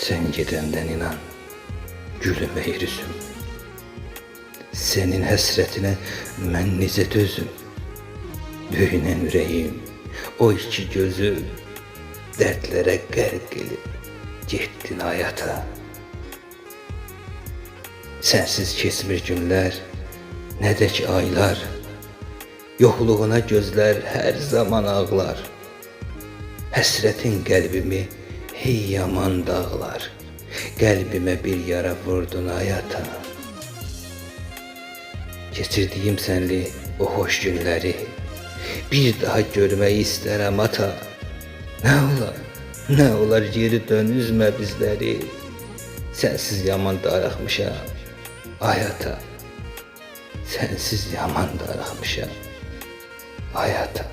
Sen gidenden inan, gülüme yüzüm. Senin həsrətinə mən necə dözüm? Döyünən ürəyim, o iki gözüm, dərdlərə qərq edib getdin hayata. Sensiz keçmir günlər, nə də ki aylar, yoxluğuna gözlər hər zaman ağlar. Həsrətin qəlbimi hey yaman dağlar, qəlbimə bir yara vurdun hayata. Geçirdiyim sənli o hoş günləri bir daha görmək istərəm ata. Nə olar geri dön, üzmə bizləri. Sensiz yaman darıxmışam hayata. Sensiz yaman darıxmışam hayata.